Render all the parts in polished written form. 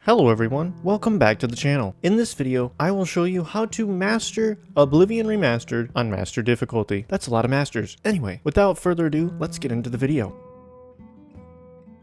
Hello everyone, welcome back to the channel. In this video, I will show you how to master Oblivion Remastered on Master difficulty. That's a lot of masters. Anyway, without further ado, let's get into the video.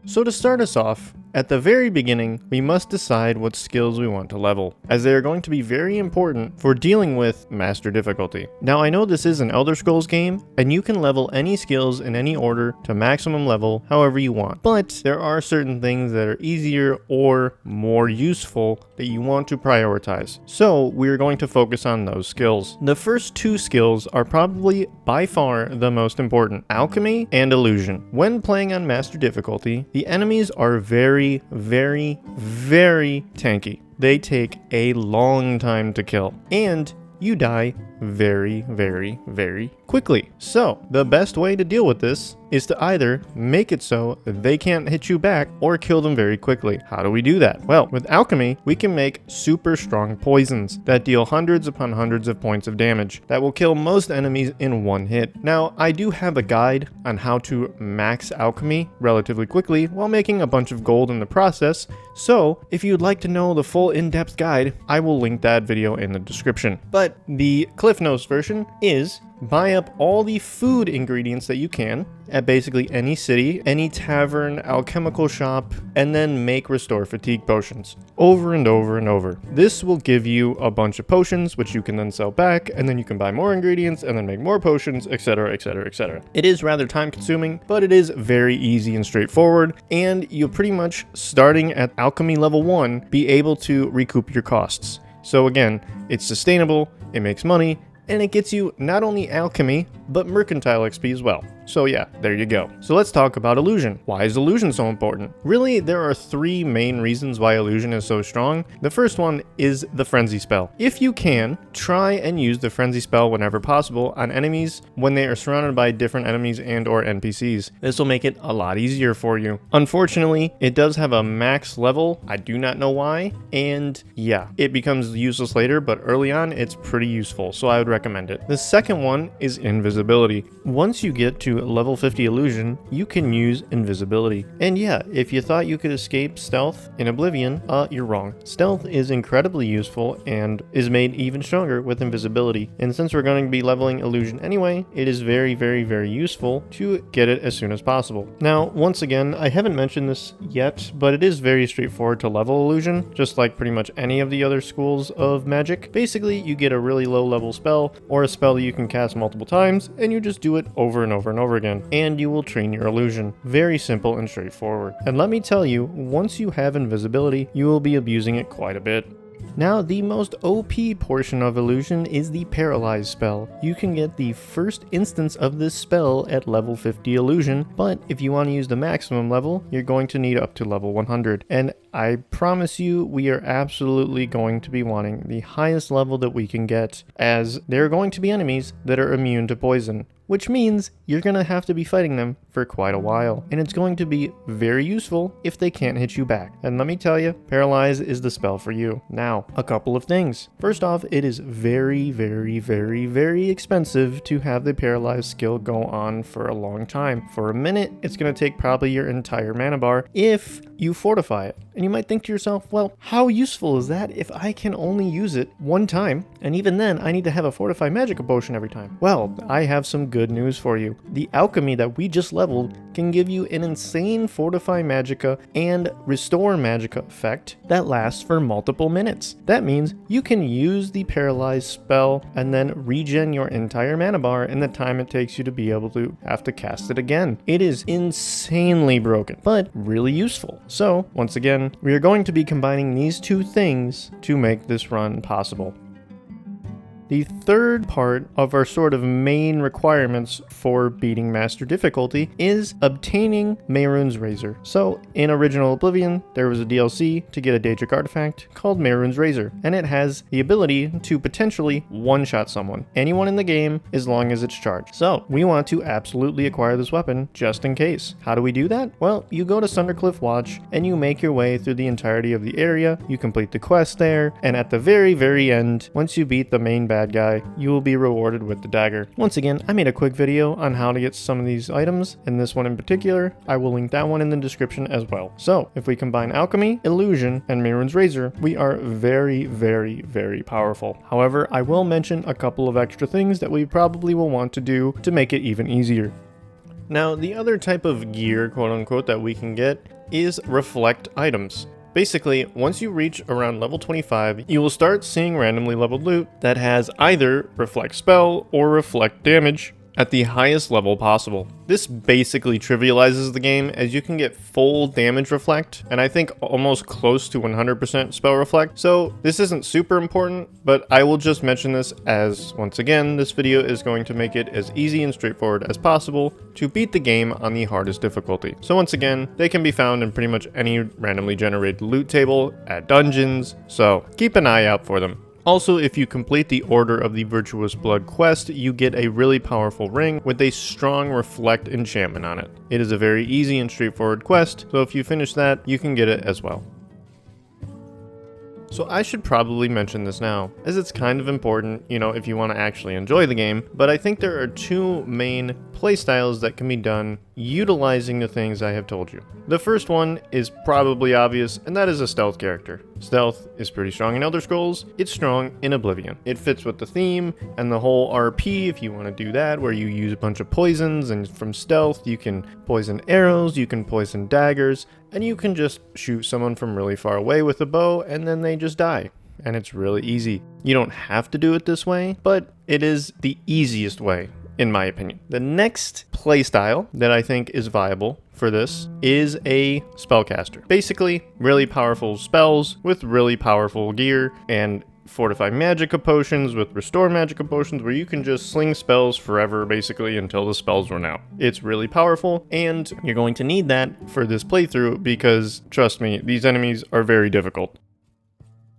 So to start us off, at the very beginning, we must decide what skills we want to level, as they are going to be very important for dealing with Master difficulty. Now I know this is an Elder Scrolls game, and you can level any skills in any order to maximum level however you want, but there are certain things that are easier or more useful that you want to prioritize. So we're going to focus on those skills. The first two skills are probably by far the most important, Alchemy and Illusion. When playing on Master difficulty, the enemies are very tanky. They take a long time to kill, and you die very quickly. So the best way to deal with this is to either make it so they can't hit you back or kill them very quickly. How do we do that? Well, with Alchemy, we can make super strong poisons that deal hundreds upon hundreds of points of damage that will kill most enemies in one hit. Now, I do have a guide on how to max Alchemy relatively quickly while making a bunch of gold in the process, so if you'd like to know the full in-depth guide, I will link that video in the description. But the Cliff Notes version is buy up all the food ingredients that you can at basically any city, any tavern, alchemical shop, and then make restore fatigue potions over and over and over. This will give you a bunch of potions, which you can then sell back, and then you can buy more ingredients and then make more potions, etc, etc, etc. It is rather time consuming, but it is very easy and straightforward, and you'll pretty much, starting at alchemy level 1, be able to recoup your costs. So again, it's sustainable, it makes money, and it gets you not only alchemy, but mercantile XP as well. So yeah, there you go. So let's talk about Illusion. Why is Illusion so important? Really, there are three main reasons why Illusion is so strong. The first one is the Frenzy spell. If you can, try and use the Frenzy spell whenever possible on enemies when they are surrounded by different enemies and or NPCs. This will make it a lot easier for you. Unfortunately, it does have a max level. I do not know why. And yeah, it becomes useless later, but early on, it's pretty useful. So I would recommend it. The second one is Invisibility. Once you get to level 50 Illusion, you can use Invisibility. And yeah, if you thought you could escape stealth in Oblivion, you're wrong. Stealth is incredibly useful and is made even stronger with Invisibility. And since we're going to be leveling Illusion anyway, it is very useful to get it as soon as possible. Now, once again, I haven't mentioned this yet, but it is very straightforward to level Illusion, just like pretty much any of the other schools of magic. Basically, you get a really low level spell or a spell that you can cast multiple times, and you just do it over and over and over again, and you will train your illusion. Very simple and straightforward. And let me tell you, once you have Invisibility, you will be abusing it quite a bit. Now, the most OP portion of Illusion is the Paralyze spell. You can get the first instance of this spell at level 50 Illusion, but if you want to use the maximum level, you're going to need up to level 100. And I promise you, we are absolutely going to be wanting the highest level that we can get, as there are going to be enemies that are immune to poison, which means you're going to have to be fighting them for quite a while. And it's going to be very useful if they can't hit you back. And let me tell you, Paralyze is the spell for you. Now, a couple of things. First off, it is very expensive to have the Paralyze skill go on for a long time. For a minute, it's going to take probably your entire mana bar if you fortify it. And you might think to yourself, well, how useful is that if I can only use it one time? And even then, I need to have a Fortify Magica potion every time. Well, I have some good news for you. The Alchemy that we just leveled can give you an insane Fortify Magica and Restore Magica effect that lasts for multiple minutes. That means you can use the Paralyze spell and then regen your entire mana bar in the time it takes you to be able to have to cast it again. It is insanely broken, but really useful. So, once again, we are going to be combining these two things to make this run possible. The third part of our sort of main requirements for beating Master difficulty is obtaining Meuns Razor. So in original Oblivion, there was a DLC to get a Daedric artifact called Meuns Razor, and it has the ability to potentially one-shot someone, anyone in the game, as long as it's charged. So we want to absolutely acquire this weapon just in case. How do we do that? Well, you go to Sundercliff Watch and you make your way through the entirety of the area, you complete the quest there, and at the very end, once you beat the main bad guy, you will be rewarded with the dagger. Once again, I made a quick video on how to get some of these items, and this one in particular, I will link that one in the description as well. So, if we combine alchemy, illusion, and Meuns Razor, we are very, very, very powerful. However, I will mention a couple of extra things that we probably will want to do to make it even easier. Now, the other type of gear, quote unquote, that we can get is reflect items. Basically, once you reach around level 25, you will start seeing randomly leveled loot that has either reflect spell or reflect damage at the highest level possible. This basically trivializes the game, as you can get full damage reflect, and I think almost close to 100% spell reflect, so this isn't super important, but I will just mention this as, once again, this video is going to make it as easy and straightforward as possible to beat the game on the hardest difficulty. So once again, they can be found in pretty much any randomly generated loot table, at dungeons, so keep an eye out for them. Also, if you complete the Order of the Virtuous Blood quest, you get a really powerful ring with a strong reflect enchantment on it. It is a very easy and straightforward quest, so if you finish that, you can get it as well. So I should probably mention this now, as it's kind of important, if you want to actually enjoy the game, but I think there are two main playstyles that can be done utilizing the things I have told you. The first one is probably obvious, and that is a stealth character. Stealth is pretty strong in Elder Scrolls, it's strong in Oblivion. It fits with the theme and the whole RP if you want to do that, where you use a bunch of poisons, and from stealth you can poison arrows, you can poison daggers, and you can just shoot someone from really far away with a bow and then they just die. And it's really easy. You don't have to do it this way, but it is the easiest way, in my opinion. The next playstyle that I think is viable for this is a spellcaster. Basically, really powerful spells with really powerful gear and fortify magicka potions with restore magicka potions, where you can just sling spells forever basically until the spells run out. It's really powerful, and you're going to need that for this playthrough because, trust me, these enemies are very difficult.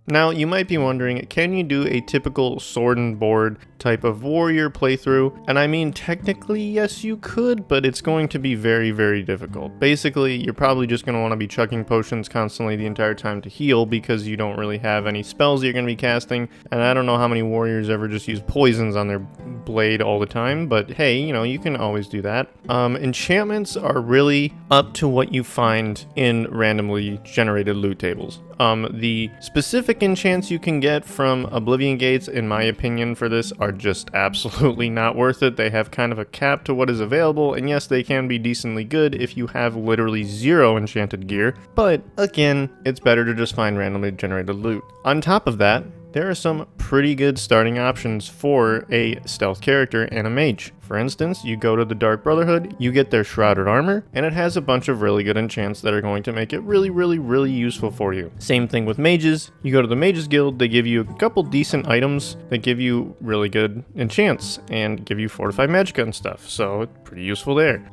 Now, you might be wondering, can you do a typical sword and board type of warrior playthrough? And I mean, technically, yes, you could, but it's going to be very, very difficult. Basically, you're probably just going to want to be chucking potions constantly the entire time to heal because you don't really have any spells you're going to be casting. And I don't know how many warriors ever just use poisons on their blade all the time, but hey, you can always do that. Enchantments are really up to what you find in randomly generated loot tables. The specific enchants you can get from Oblivion Gates, in my opinion, for this are just absolutely not worth it. They have kind of a cap to what is available, and yes, they can be decently good if you have literally zero enchanted gear, but again, it's better to just find randomly generated loot. On top of that, there are some pretty good starting options for a stealth character and a mage. For instance, you go to the Dark Brotherhood, you get their Shrouded Armor, and it has a bunch of really good enchants that are going to make it really, really, really useful for you. Same thing with mages. You go to the Mages Guild, they give you a couple decent items that give you really good enchants and give you fortified magicka and stuff, so it's pretty useful there.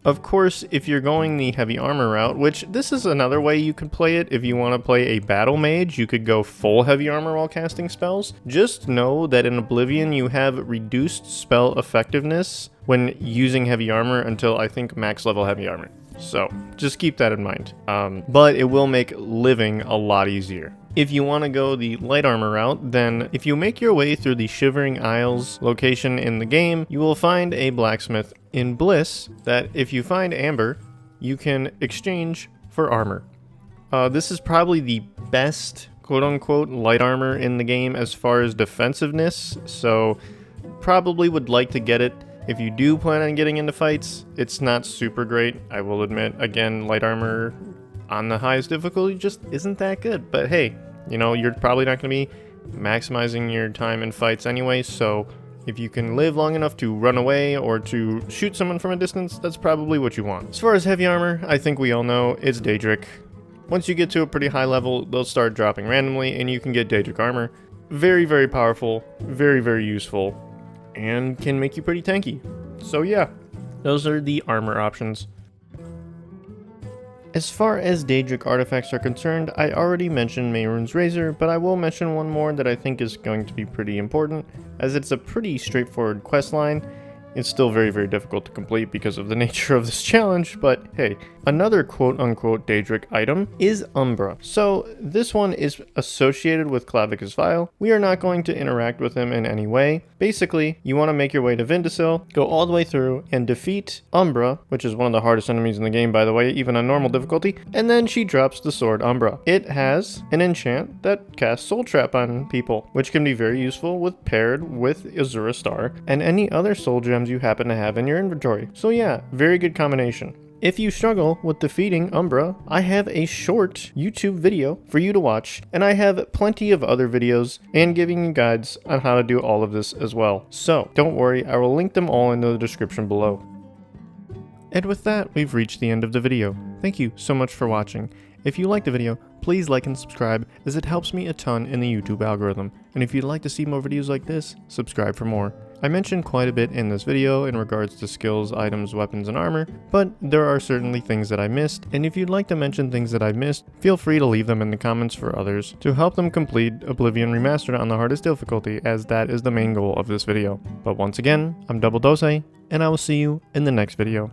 Of course, if you're going the heavy armor route, which this is another way you could play it, if you want to play a battle mage, you could go full heavy armor while casting spells. Just know that in Oblivion you have reduced spell effectiveness when using heavy armor until I think max level heavy armor. So just keep that in mind. But it will make living a lot easier. If you want to go the light armor route, then if you make your way through the Shivering Isles location in the game, you will find a blacksmith in Bliss that if you find amber, you can exchange for armor. This is probably the best quote-unquote light armor in the game as far as defensiveness, so probably would like to get it. If you do plan on getting into fights, it's not super great, I will admit. Again, light armor on the highest difficulty just isn't that good, but hey, you're probably not going to be maximizing your time in fights anyway, so if you can live long enough to run away or to shoot someone from a distance, that's probably what you want. As far as heavy armor, I think we all know it's Daedric. Once you get to a pretty high level, they'll start dropping randomly and you can get Daedric armor. Very, very powerful, very, very useful, and can make you pretty tanky. So yeah, those are the armor options. As far as Daedric artifacts are concerned, I already mentioned Meuns Razor, but I will mention one more that I think is going to be pretty important, as it's a pretty straightforward questline. It's still very, very difficult to complete because of the nature of this challenge, but hey, Another quote-unquote Daedric item is Umbra. So this one is associated with Clavicus Vile. We are not going to interact with him in any way. Basically, you want to make your way to Vindicil, go all the way through, and defeat Umbra, which is one of the hardest enemies in the game, by the way, even on normal difficulty, and then she drops the sword Umbra. It has an enchant that casts Soul Trap on people, which can be very useful with paired with Azura Star and any other soul gems you happen to have in your inventory. So yeah, very good combination. If you struggle with defeating Umbra, I have a short YouTube video for you to watch, and I have plenty of other videos and giving you guides on how to do all of this as well. So don't worry, I will link them all in the description below. And with that, we've reached the end of the video. Thank you so much for watching. If you liked the video, please like and subscribe, as it helps me a ton in the YouTube algorithm. And if you'd like to see more videos like this, subscribe for more. I mentioned quite a bit in this video in regards to skills, items, weapons, and armor, but there are certainly things that I missed, and if you'd like to mention things that I've missed, feel free to leave them in the comments for others to help them complete Oblivion Remastered on the hardest difficulty, as that is the main goal of this video. But once again, I'm Double Dose, and I will see you in the next video.